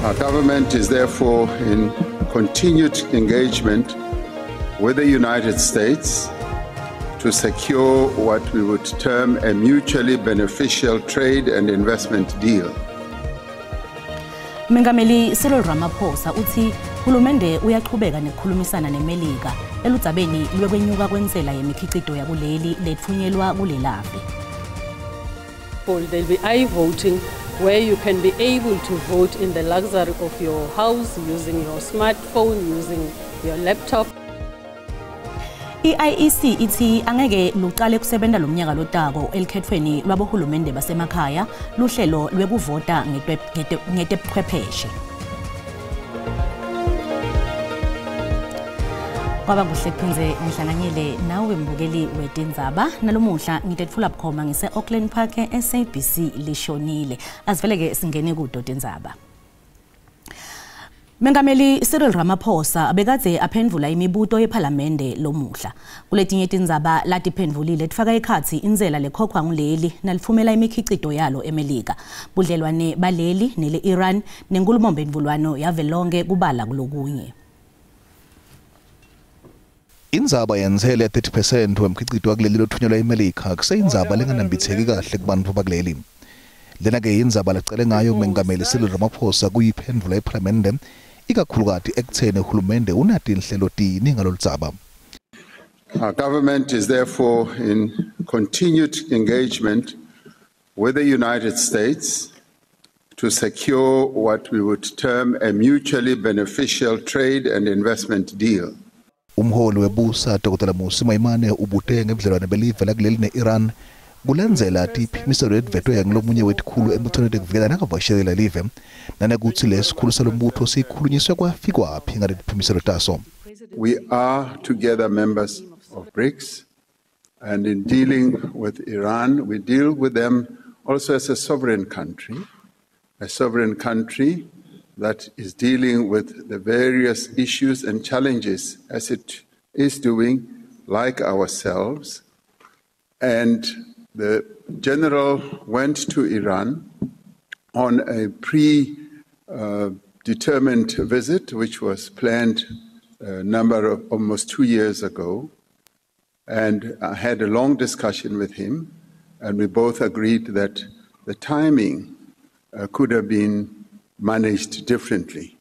Our government is therefore in continued engagement with the United States to secure what we would term a mutually beneficial trade and investment deal. Mengameli Cyril Ramaphosa uthi hulumende uyaqhubeka nekhulumisana neMelika eludzabeni lwekwenyuka kwentsela yemikhicido yakuleli lethunyelwa kulelafi. There'll be iVoting where you can be able to vote in the luxury of your house using your smartphone, using your laptop. IEC ithi angeke luqale kusebenta lomnyaka lotako elikhethweni lwabohulumende basemakhaya luhlelo lwekuvota ngetebuchwepheshe. Kwaba kuhle kuphindze ngihlanganyele nawe mbukeli wetindzaba nalomuhla ngitethula bukhoma ngise Auckland Park SABC lishonile asiveleke singene kudo tindzaba. Mengameli Cyril Ramaphosa bekade aphendvula imibuto yePhalamende lomuhla. Kuletinye tindzaba latiphendvulile tifaka ekhatsi indzela lekhokhwa nguleli nalifumela imikhicido yalo eMelika. Budlelwane baleli nele Iran nenkulumombendvulwano yavelonke kubala kulokunye. Indzaba yentsela 30% wemkhicido wakuleli lothunyelwa eMelika kuseyindzaba lenganambitheki kahle kubantfu bakuleli. Lena ke indzaba lacele ngayo Mengameli Cyril Ramaphosa kuyiphendvula ePhalamende ikakhulukati ekutheni uhulumende unatinhlelo tini ngaloludzaba. Our government is therefore in continued engagement with the United States to secure what we would term a mutually beneficial trade and investment deal. Umholi webusa Dr. Musi Maimane ubute ngebudlelwane belive lakuleli ne-Iran kulendzela tiphimiselo letvetwe yangilomunye wetikhulu embuthweni tekuvikela nakavashelela live nanekutsi lesikhulu salombutho sikhulunyiswe kwafikwaphi ngaletiphimiso taso. We are together members of BRICS, and in dealing with Iran, we deal with them also as a sovereign country that is dealing with the various issues and challenges as it is doing, like ourselves. And the general went to Iran on a pre-determined visit, which was planned almost 2 years ago. And I had a long discussion with him, and we both agreed that the timing could have been managed differently,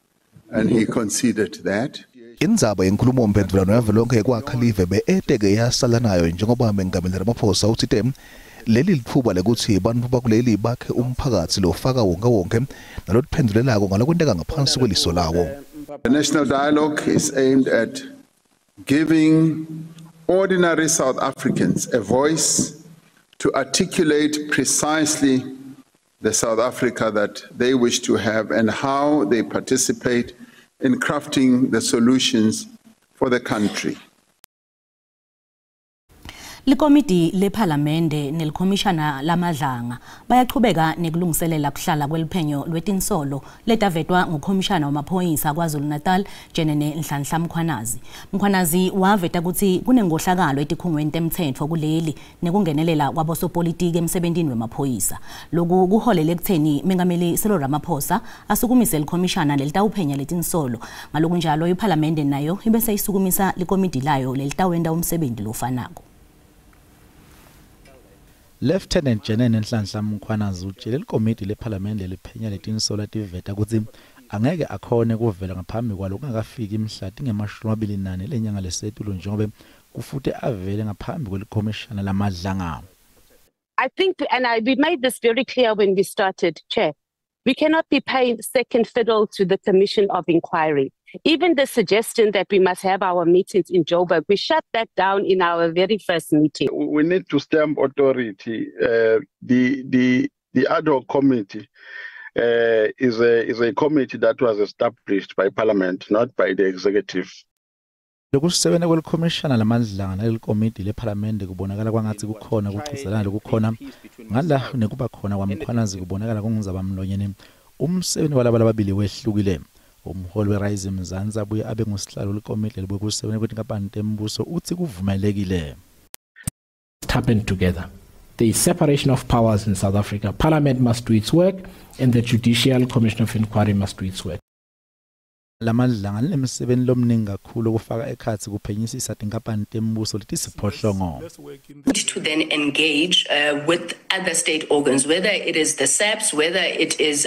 and he conceded that. Indzaba yenkulumombendvulwano yavelonke kwakhalive beeteke yasala nayo njengoba Mengameli Ramaphosa uthite leli lithuba lekuthi bantfu bakuleli bakhe umphakathi lofaka wonke nalotiphendulelako ngalokwenteka ngaphansi kweliso lawo. The national dialogue is aimed at giving ordinary South Africans a voice to articulate precisely the South Africa that they wish to have and how they participate in crafting the solutions for the country. Likomiti lePhalamende nelikhomishana lamadlanga bayaqhubeka nekulungiselela kuhlala kweliphenyo lwetinsolo letavetwa ngukhomishana wamaphoyisa kwaZulu-Natal Jenene Nhlanhla Mkhwanazi. Mkhwanazi waveta ukuthi kunengohlakalo etikhungweni temthetho kuleli nekungenelela kwabosopolitiki emsebentini wemaphoyisa. Lokhu kuholele ekutheni Mengameli Cyril Ramaphosa asukumise likhomishana lelitawuphenya letinsolo. Ngalokunjalo iPhalamende nayo ibese isukumisa likomiti layo lelitawenda umsebenzi lofanako. Lieutenant Jenene Nhlanhla Mkhwanazi utshele likomiti lePhalamende liphenya letinsolo lativeta ukuthi angeke akhone kuvela ngaphambi kwalo kungakafiki imhla tinge-24 lenyanga leSetulo njengoba kufute avele ngaphambi kwelikhomishana lamadlanga. I think, and we made this very clear when we started, Chair, we cannot be paying second fiddle to the Commission of Inquiry. Even the suggestion that we must have our meetings in Joburg, we shut that down in our very first meeting. We need to stamp authority. The ad hoc committee is a committee that was established by Parliament, not by the executive. Lokusebenza kwelikhomishana lamadlanga nelikomiti lePhalamende kubonakala kwangathi kukhona ukuchizelana lokukhona ngala nekuba khona kwaMkhwanazi kubonakala kungizaba mlonyeni umsebenzi walaba lababili wehlukile. Umholi weRise Mzansi abuye abe ngusihlalo lekomiti libokusebenza kwethinkampani tembuso uthi kuvumelekile. Happened together. the separation of powers in South Africa. Parliament must do its work and the Judicial Commission of Inquiry must do its work. Lamadlanga lemsebenzi lomningi kakhulu kufaka ekhathi kuphenyisisa tinkampani tembuso leti siphohlongo. To then engage with other state organs, whether it is the SAPS, whether it is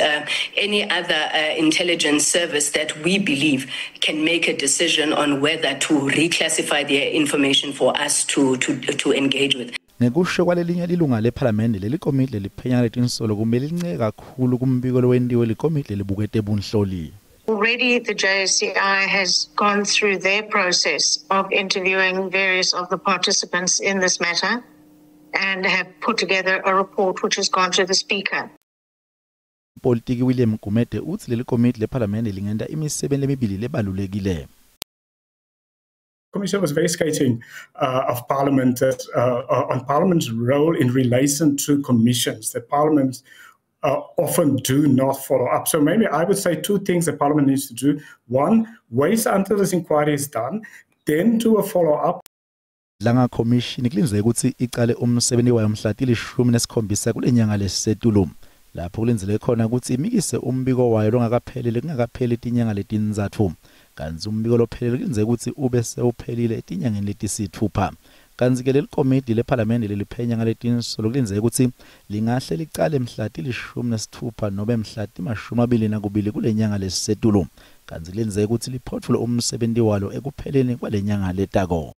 any other intelligence service that we believe can make a decision on whether to reclassify their information for us to engage with. Nekusho kwalelinye ilunga leParliament leli komiti leliphenya letinsolo kumele linceke kakhulu kumbiko lowendiwe likomiti libukete bunhloli. Already, the JSCI has gone through their process of interviewing various of the participants in this matter and have put together a report which has gone to the Speaker. Politiki William Gumede uthi leli komiti leParliament lingenda imisebenzi emibili lebalulekile. Commission was very scathing of Parliament on Parliament's role in relation to commissions that Parliament often do not follow up. So maybe I would say two things that Parliament needs to do. One, wait until this inquiry is done, then do a follow-up. Langa commission kulinzeka ukuthi iqale umsebenzi wayo mhla ti-17 kule nyanga lesisetulu. Lapho kulenzele khona ukuthi imikise umbiko wayo longakaphelele kungakapheli tinyanga letinzathu. Kanti umbiko lophelele kulinzeka ukuthi ube sewuphelile etinyangeni letisithupha. Kanti ke leli komiti leParliament leliphenya ngaletinsolo kulinzeka ukuthi lingahle liqale mhla ti-16 nobe mhla ti-22 kule nyanga lesisetulu. Kanti kulinzeka ukuthi liphothule umsebenzi walo ekupheleni kwale nyanga letako.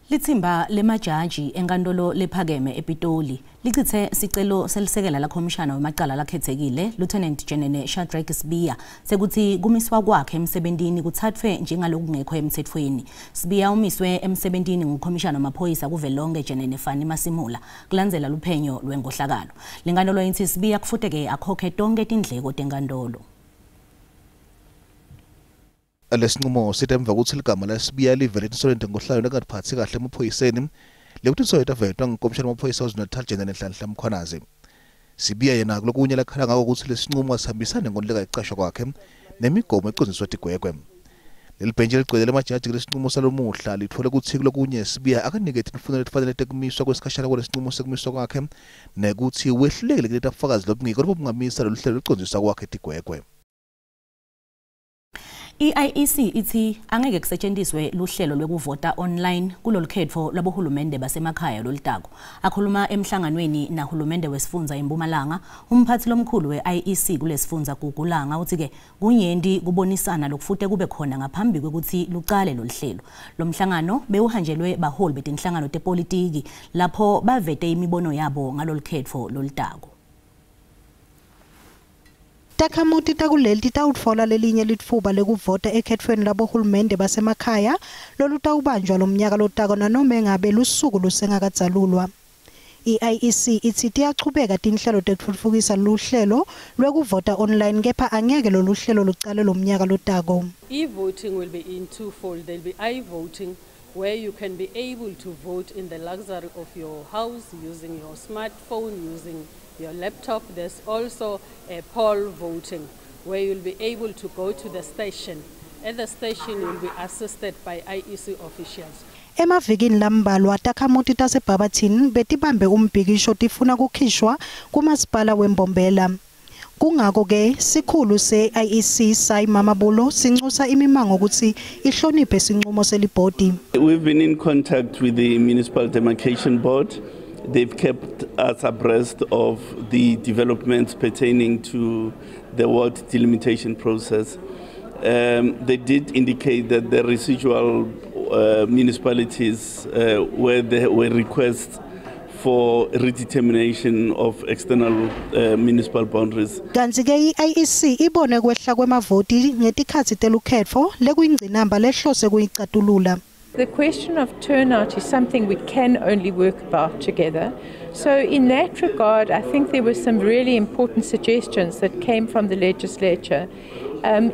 Lithimba lemajaji enkantolo lephakeme ePitoli lichithe sicelo selisekela la komishana wemacala lakhethekile Lieutenant General Shadrack Sibiya sekuthi kumiswa kwakhe emsebentini kuthathwe njengalokungekho emthethweni. Sibiya umiswe emsebentini ngukomishana wamaphoyisa kuvelonke General Fani Masimula kulandzela luphenyo lwenkohlakalo. Lenkantolo yithi Sibiya kufuteke akhokhe tonke tindleko tenkantolo. Lesinqumo sitemva ukuthi ligama la Sibiya livele insolent ngohlayo nekaphathi kahle emaphoyiseni lekuthi soyeta vetwa ngukomishana wamaphoyisa waZulu-Natal General Nhlanhla Mkhwanazi. Sibiya yena kulokunye lakhala ngako ukuthi lesinqumo asihambisane ngonhleka icashwa kwakhe nemigomo econziswa tigwegwe. Leli bhenji ligcwele lemajaji lesinqumo salomuhla lithole ukuthi kulokunye Sibiya akanikete imfundo letifanele tekumiswa kwesikhashana kwalesinqumo sekumiswa kwakhe nekuthi wehlulekile kuleta bufakazi lobungiko lobungamisa lolu hlelo luconziswa kwakhe tigwegwe. IEC ithi angeke kusetshenziswe luhlelo lwekuvota online kulolu khetho labohulumende basemakhaya lolutako. Akhuluma emhlanganweni nahulumende wesifundza eMpumalanga, umphathi lomkhulu we-IEC kulesifundza kuGulanga uthi ke kunyendi kubonisana lokufute kube khona ngaphambi kwekuthi luqale loluhlelo. Lo mhlangano bewuhanjelwe baholi betinhlangano tepolitiki lapho bavete imibono yabo ngalolu khetho lolutako. Takhamuti takuleli titawutfola lelinye litfuba lekuvota ekhethweni labohulumende basemakhaya lolutawubanjwa lomnyaka lotako nanome ngabe lusuku lusengakadzalulwa. IEC ithi tiyachubeka tinhlelo tekutfutfukisa luhlelo lwekuvota online kepha angeke loluhlelo luqale lomnyaka lotako. E-voting will be in twofold. There'll be i-voting where you can be able to vote in the luxury of your house using your smartphone, using your laptop. There's also a poll voting where you'll be able to go to the station. At the station you'll be assisted by IEC officials. Emavikini lambalwa takhamuti taseBabathini betibambe umbhikisho tifuna kukhishwa kumasipala weMbombela. Kungako ke sikhulu se-IEC Sai Mamabulo sinxusa imimango ukuthi ihloniphe sinqumo selibhodi. We've been in contact with the Municipal Demarcation Board. They've kept us abreast of the developments pertaining to the ward delimitation process. They did indicate that the residual municipalities where there were requests for redetermination of external municipal boundaries. Kanti ke i-IEC ibone kwehla kwemavoti ngetikhathi telukhetfo lekuyingcinamba lehlose kuyicatulula. The question of turnout is something we can only work about together. So in that regard, I think there were some really important suggestions that came from the legislature,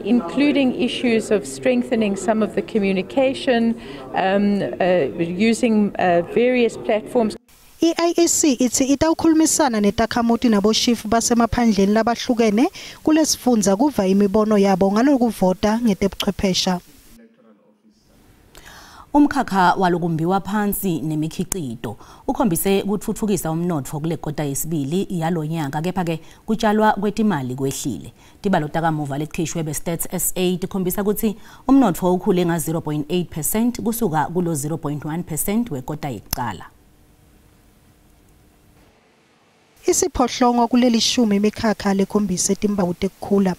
including issues of strengthening some of the communication, using various platforms. IEC ithi itawukhulumisana netakhamuti naboshifu basemaphandleni labahlukene kulesifundza kuva imibono yabo ngalokuvota ngetebuchwephesha. Umkhakha walokumbiwa phansi nemikhiqido ukhombise ukuthuthukisa umnotfo kule kota yesibili yalonyaka kepha ke kutshalwa kwetimali kwehlile. Tibalo takamuva lekhishwe beStats SA tikhombisa ukuthi umnotfo ukhule nga 0.8% kusuka kulo 0.1% wekota yekuqala. Isiphohlongo kuleli shumi imikhakha lekhombise timpawu tekukhula.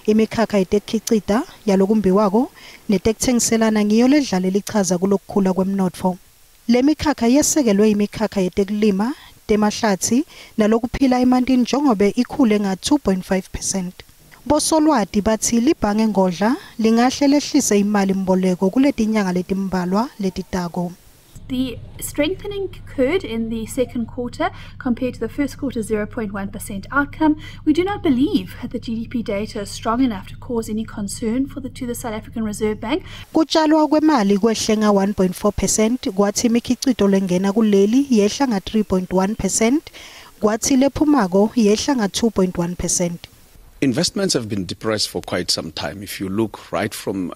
Imikhakha yetekhiqida yalokumbiwako netekuthengiselana ngiyo ledlala lichaza kulokukhula kwemnotfo. Le mikhakha yesekelwe imikhakha yetekulima, temahlathi nalokuphila emantini njengobe ikhule nga 2.5%. Bosolwati bathi libhange ngodla lingahle lehlise imali mboleko kuletinyanga letimbalwa letitako. The strengthening occurred in the second quarter compared to the first quarter's 0.1% outcome. We do not believe that the GDP data is strong enough to cause any concern to the South African Reserve Bank. Kutshalwa kwemali kwehle nga 1.4%, kwathi imikhicido lengena kuleli yehla nga 3.1%, kwathi lephumako yehla nga 2.1%. Investments have been depressed for quite some time. If you look right from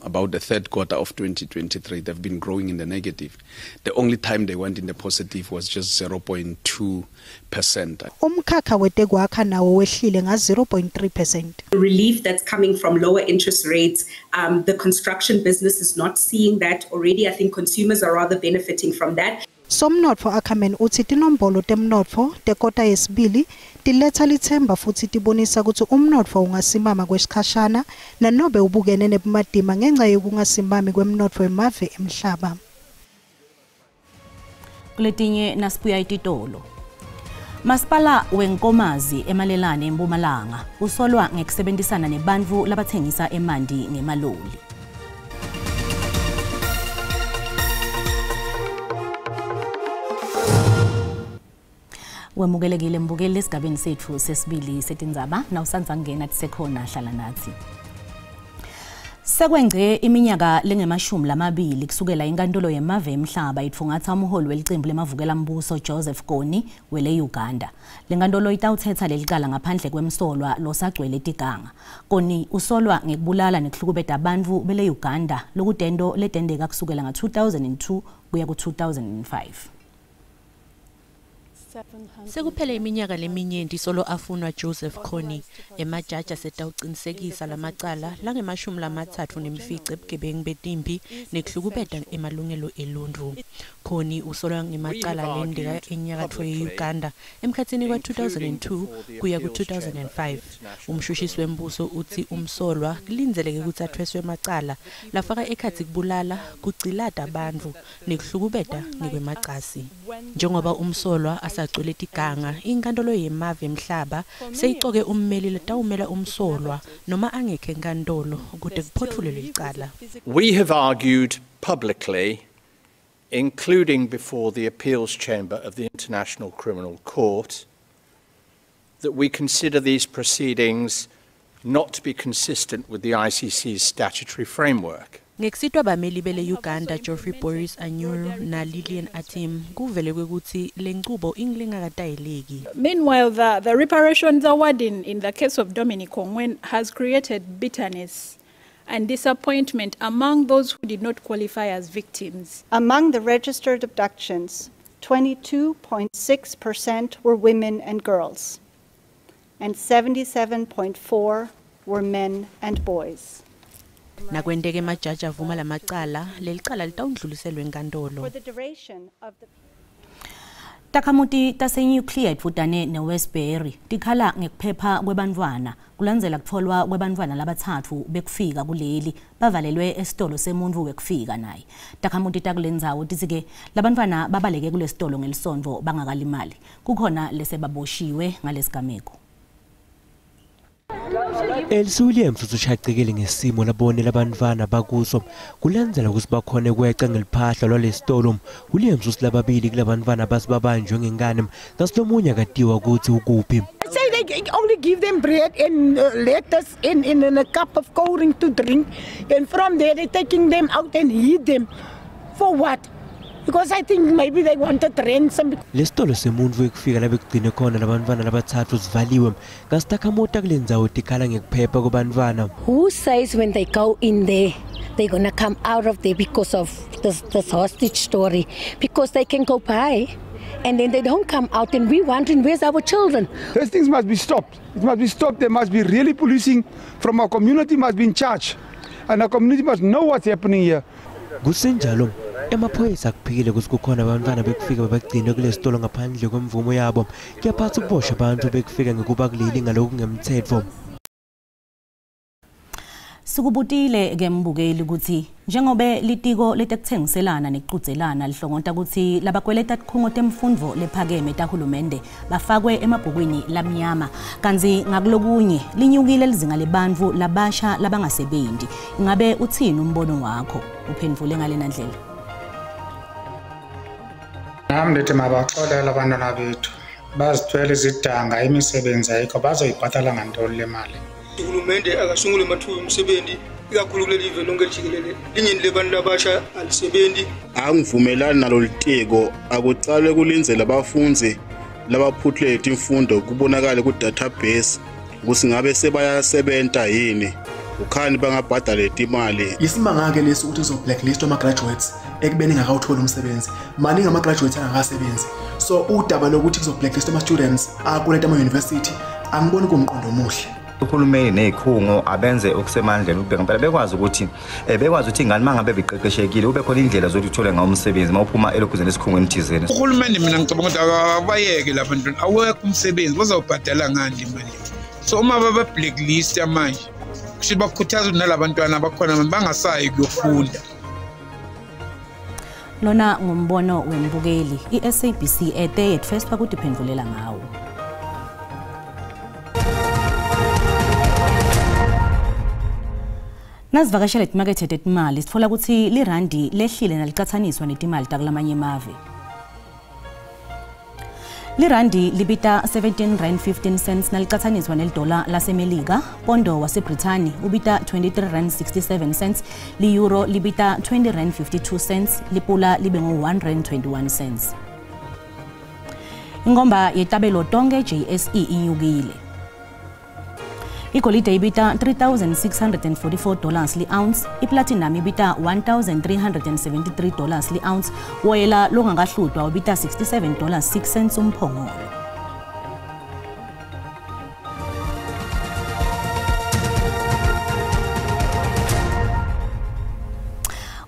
about the third quarter of 2023, they've been growing in the negative. The only time they went in the positive was just 0.2%. Umkhakha wetekwakha nawo wehlile nga 0.3%. The relief that's coming from lower interest rates, the construction business is not seeing that already. I think consumers are rather benefiting from that. Somnotfo akhamen uthi tinombolo temnotfo tekota yesibili tiletha lithemba futhi tibonisa ukuthi umnotfo ungasimama kwesikhashana nanobe ubukene nebumadima ngenxa yokungasimami kwemnotfo emave emhlaba. Kuletinye nasibuya ititolo. Masipala wenkomazi emalelane eMpumalanga usolwa ngekusebenzisana nebantfu labathengisa emandi ngemaloli. Wemukelekile mbukeli esigabeni sethu sesibili setindzaba nawusanza ngena tisekhona hlala nathi. Sekwengce iminyaka lengemashumi lamabili kusukela inkantolo yemave emhlaba itfungatha umholi welicembu lemavukela mbuso Joseph Kony wele Uganda. Lenkantolo itawuthetha lelicala ngaphandle kwemsolwa losagcwele tiganga. Kony usolwa ngekubulala nekuhlukubeta abantu bele Uganda lokutento letendeka kusukela nga 2002 kuya ku 2005. Sekuphele iminyaka leminyenti solo afunwa Joseph Kony emajaji asetawuqinisekisa lamacala langemashumi lamathathu nemfica ebugebengu betimpi nekuhlukubeta emalungelo eluntfu. Kony usolwa ngemacala lendeka enyakatfo ye-Uganda emkhatsini kwa 2002 kuya ku 2005. Umshushisi wembuso uthi umsolwa kulindeleke ukuthi athweswe emacala lafaka ekhatsi kubulala, kucilata abantu nekuhlukubeta ngekwemacasi. Njengoba umsolwa asagcwele tiganga, inkantolo yemave emhlaba seyicoke ummeli letawumela umsolwa noma angekho enkantolo ukuze kuphothulelwe icala. We have argued publicly, including before the appeals chamber of the International Criminal Court, that we consider these proceedings not to be consistent with the ICC's statutory framework. Ngekisitwa bameli bele Uganda Geoffrey Boris Anyuru na Lillian Atim kuvele kwekuthi lenqubo ingilengakatayeleki. Meanwhile, the reparations award in the case of Dominic Ongwen has created bitterness and disappointment among those who did not qualify as victims. Among the registered abductions, 22.6% were women and girls, and 77.4% were men and boys. Nakwendeke majaji avuma lamacala lelicala litawundluliselwe enkantolo. Takhamuti tase-nuclear itfutane ne-Westbury tikhala ngekuphepha kwebantfwana kulandzela kutfolwa kwebantfwana labathathu bekufika kuleli bavalelwe esitolo semuntfu wekufika naye. Takhamuti takulendzawo titsike labantfwana babaleke kulesitolo ngelisonto bangakalimali kukhona lesebaboshiwe ngalesigameko. Elsie Williams usushaqekile ngesimo labone labantwana bakuso kulandzela ukuthi bakhona kweca ngeliphahla lwalesitolo. Williams usilababili kulabantwana basibabanjwe ngengane nasilomunye akatiwa ukuthi ukuphi. Say they only give them bread and lettuce in a cup of cold drink to drink, and from there they're taking them out and eat them. For what? because I think maybe they wanted ransom. Lesitolo semuntu ekufika la bekugcine khona labantwana labathathu sivaliwe ngasitakamota kulendzawo tikhala ngekuphepha kubantwana. Who says when they go in there they're going to come out of there because of this hostage story? Because they can go by and then they don't come out and we're wondering where's our children. These things must be stopped. It must be stopped. There must be really policing from our community, must be in charge. And our community must know what's happening here. Kusenjalo emaphoyisa kuphikile ukuthi kukhona abantwana bekufika babagcine kulesitolo ngaphandle kwemvumo yabo. Kuyaphatha ukuboshwa abantu bekufika ngekuba kuleli ngalokhu ngemthetho. Sikubutile ke mbukeli ukuthi njengobe litiko letekuthengiselana nekuqudzelana lihlongonta ukuthi labakweleta tikhungo temfundvo lephakeme tahulumende bafakwe emabhukwini lamnyama kanzi ngakulokunye linyukile lizinga lebantfu labasha labangasebenzi. Ingabe uthini umbono wakho? Uphendvule ngalena ndlela. Nami ndithi mabaxolele abantwana bethu bazithwele izidanga imisebenzi ayikho bazoyibhatala ngantoni le mali. Uhulumende akasungule amathuba omsebenzi ikakhulu kuleli live lonke lijikelele linyeni lebantu labasha alisebenzi. Angivumelani nalo litiko akucale kulinzela abafunzi labaphuthuleta imfundo kubonakala ku database ukuthi ngabe sebayasebenta yini ukhani bangabhadala imali. Isimanga ke leso ukuthi uzo blacklist ama graduates ekubeni ngakawuthola umsebenzi maningi ama graduates angakasebenzi so udaba lokuthi kuzo blacklist ama students akuleta ama university angiboni kumqondo omuhle. Uhulumeni nezikhungo abenze okusemandleni ukubheka impela bekwazi ukuthi ingane mangabe beqeqeshekile ube khona indlela zokuthi uthole ngawo umsebenzi mawuphuma elokhuzeni esikhungweni thizeni. Uhulumeni mina ngicabanga ukuthi abayeke labantwana awekho umsebenzi bazobhadala ngani imali. So uma baba blacklist manje kusho bakhuthaza nalabantwana bakhona bangasayi kuyofunda. Lona ngumbono wembukeli iSABC ete at first bakudiphendvulela ngawo. Nasivakashela imakethe etimali sitfola ukuthi lirandi lehlile nalicathaniswa netimali takulamanye emave. Lirandi libita 17 rand 15 cents nalicathaniswa neldola lasemelika, pondo waseBrithani ubita 23 rand 67 cents, li-euro libita 20 rand 52 cents, lipula libe ngo 1 rand 21 cents. Ingomba yetabelo tonke JSE inyukile. Igolide ibita $3,644 li ounce, iplatinum ibita $1,373 li ounce, woyela longakahlutwa ubita $67.06 umphongolo.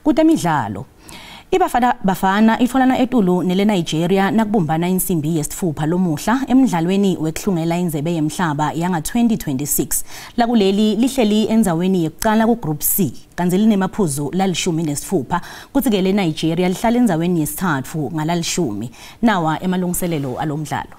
Kutemidlalo Bafana itfolana etulu nele Nigeria nakubumbana insimbi yesithupha lomuhla emidlalweni wekuhlungela indzebe yemhlaba yanga 2026 lakuleli lihleli endzaweni yekucala ku Group C kanzi linemaphuzu la-16 kuthi ke le Nigeria lihlala endzaweni yesithathu ngala-10 nawa emalungiselelo alomdlalo.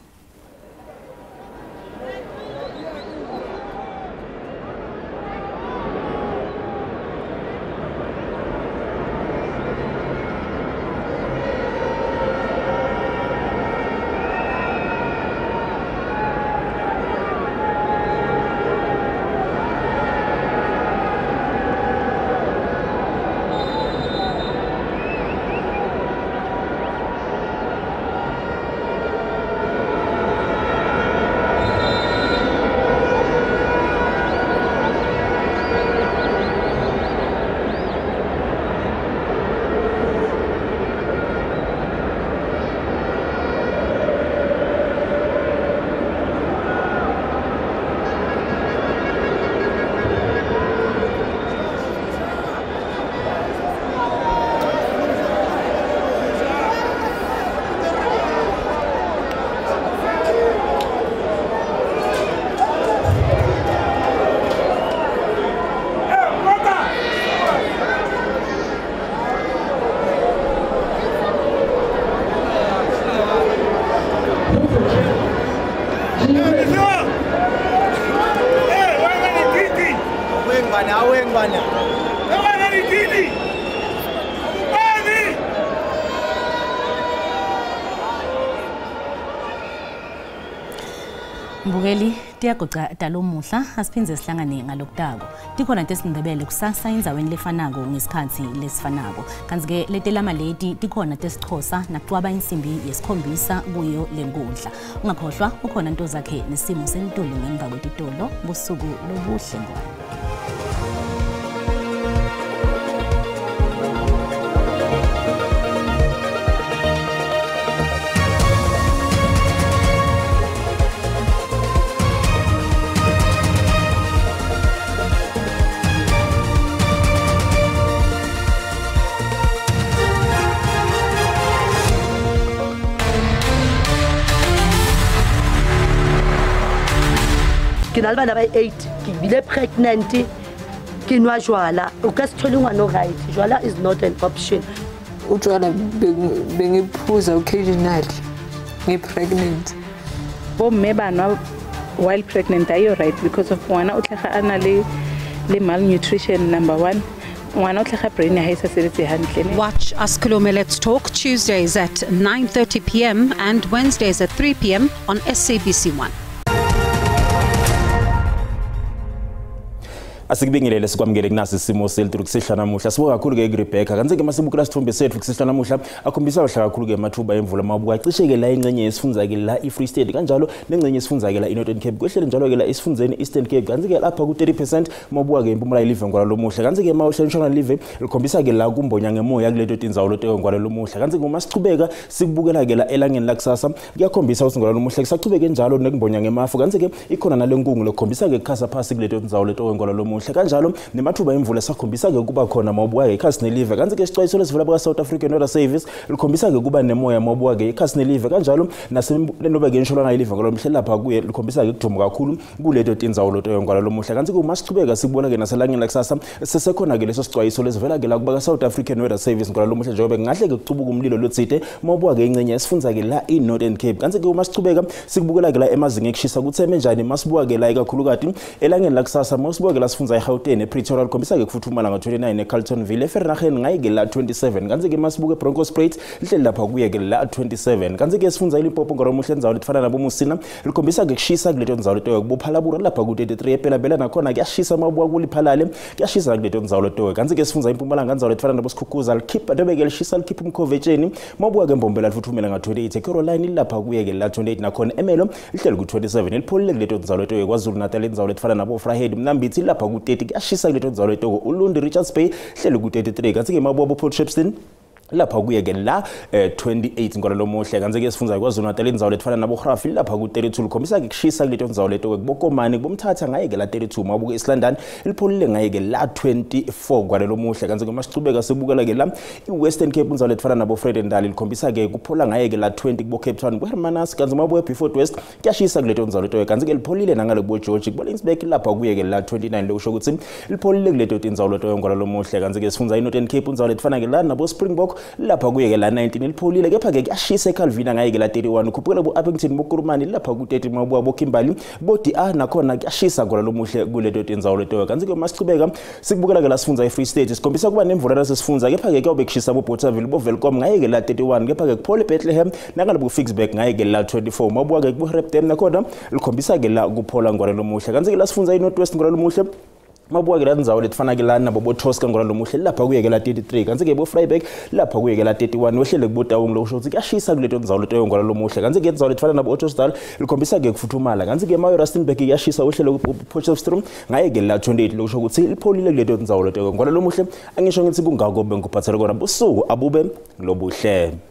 Mbukeli tiyagoca dalomuhla asiphinze sihlangane ngalokutako. Tikhona tesindebele kusasa indzaweni lefanako ngesikhathi lesifanako. Kanti ke letelama leti tikhona tesixhosa nakucwaba insimbi yesikhombisa kuyo lenkundla. Ungakhohlwa ukhona into zakhe nesimo sentulu ngemva kwetitolo busuku lobuhle ngwane. Ke na le bana ba 8 ke bile pregnant ke nwa jwala o ka se thole ngwana o right jwala is not an option utshwala bengiphuza occasionally ngi-pregnant bomme banwa while pregnant are you right because of ngwana o tlhaga ana le malnutrition number 1 ngwana o tlhaga brain ya hae sa sebetse hantle. Watch Askhulume Let's Talk Tuesdays at 9:30 p.m. and Wednesdays at 3 p.m. on SABC1. Asikubingelele sikwamukele kunasi isimo selitru kusehla namuhla sibuka kakhulu ke Rebecca kanti ke masibukela sithombe sethu kusehla namuhla akhombisa uhla kakhulu ke mathuba emvula mabuka aqisheke la ingcenye yesifunza ke la iFree State kanjalo nengcenye yesifunza ke la iNorthern Cape kwehlele njalo ke la isifunzeni Eastern Cape kanti ke lapha ku 30% mabuka ke impumela ilive ngwala lomuhla kanti ke mawuhlelishona live likhombisa ke la kumbonya ngemoya kuleto tindzawo loteke ngwala lomuhla kanti kuma sichubeka sikubukela ke la elangeni lakusasa kuyakhombisa usingwala lomuhla kusachubeke njalo nekumbonya ngemafu kanti ke ikhona nalenkungu lokhombisa ke kukhasa phasi kuleto tindzawo loteke ngwala lomuhla kanjalo nemathuba emvula sakhombisa ke kuba khona mabuka ke ikhasine live kanti ke isixwayiso lesivela baka South African Weather Service likhombisa ke kuba nemoya mabuka ke ikhasine live kanjalo nasenoba ke nsholo ngayilive ngolomhle lapha kuye likhombisa ke kuduma kakhulu kuleto tindzawo loteke ngwala lomuhla kanti ke masichubeka sikubona ke naselangeni lakusasa sesekhona ke leso sixwayiso lesivela ke la kuba South African Weather Service ngwala lomuhla njengoba ngahle ke kucubuka umlilo lotsite mabuka ke ingcenye esifunza ke la iNorthern Cape kanti ke masichubeka sikubukela ke la emazinga ekushisa kutheme njani masibuka ke la ikakhulukati elangeni lakusasa masibuka ke la sifunza eGauteng ePretoria likhombisa ke kufuthumala nga29 eCarltonville eVereeniging ngayi ke la 27 kanti ke masibuke eBroncosprate lihleli lapha kuye ke la 27 kanti ke sifunza iLimpopo ngoromuhle endzawo lefana nabo Musina likhombisa ke kushisa kuleto ndzawo leto kubuphalabura lapha ku 33 ephela bela nakhona kuyashisa mabuka kuliphalale kuyashisa kuleto ndzawo leto kanti ke sifunza impumalanga ndzawo lefana nabo Sikhukhuza likhipha dobeke lishisa likhipha umkhovetsheni mabuka ke Mbombela lifuthumela nga28 eCaroline lapha kuye ke la 28 nakhona Emelo lihleli ku 27 elipholile kuleto ndzawo leto kwaZulu Natal endzawo lefana nabo Vryheid Mnambithi lapha ku 30 kuyashisa kuleto ndzawo leto uLundi Richards Bay hleli ku 33 kanti ke mabuka Port Shepstone lapha kuye ke la 28 ngolo lomuhle kanti ke sifunza kwaZulu Natal indzawo lefana nabo Grafi lapha ku 32 likhombisa ke kushisa kuleto ndzawo leto kubokomani kubomthatha ngaye ke la 32 mabuke eSlondon ilipholile ngaye ke la 24 ngalo lomuhle kanti ke masicubeka sibukela ke la iWestern Cape indzawo lefana nabo Vredendal likhombisa ke kuphola ngaye ke la 20 kubo Cape Town kuHermanus kanti mabuke Beaufort West kuyashisa kuleto ndzawo leto kanti ke lipholile nangale kubo George kubo Lensburg lapha kuye ke la 29 lokusho ukuthi lipholile kuleto ndzawo leto ngalo lomuhle kanti ke sifunza iNorthern Cape indzawo lefana ke la nabo Springbok lapha kuye ke la 19 ilipholile kepha ke kuyashisa eCalvin ngaye ke la 31 ukhuphukela bo Appington boKurumani lapha ku 30 mabuka bo Kimberley bodi nakhona kuyashisa ngola lomuhle kuleto tindzawo leto kanti ke masicubeka sikubukela ke la sifunza eFree State sikhombisa kuba nemvula lasesifunza kepha ke kuyobe kushisa bo Bothaville bo Welcome ngaye ke la 31 kepha ke kuphole Bethlehem nangale bo Fixburg ngaye ke la 24 mabuka ke bo Repdam nakhona likhombisa ke la kuphola ngola lomuhle kanti ke la sifunza iNorthwest ngola lomuhle mabuka ke la ndzawo lefana ke la nabo boTosca ngola lomuhle lapha kuye ke la 33 kanti ke bo Vryburg lapha kuye ke la 31 wehlele kubo Taung lo kusho ukuthi kuyashisa kuleto ndzawo leto ngola lomuhle kanti ke ndzawo lefana nabo Ottosdal likhombisa ke kufuthumala kanti ke mayo Rustenburg kuyashisa wehlele ku Potchefstroom ngaye ke la 28 lo kusho ukuthi lipholile kuleto ndzawo leto ngola lomuhle angisho ngithi kungako bengikuphathele kona busuku abube lobuhle.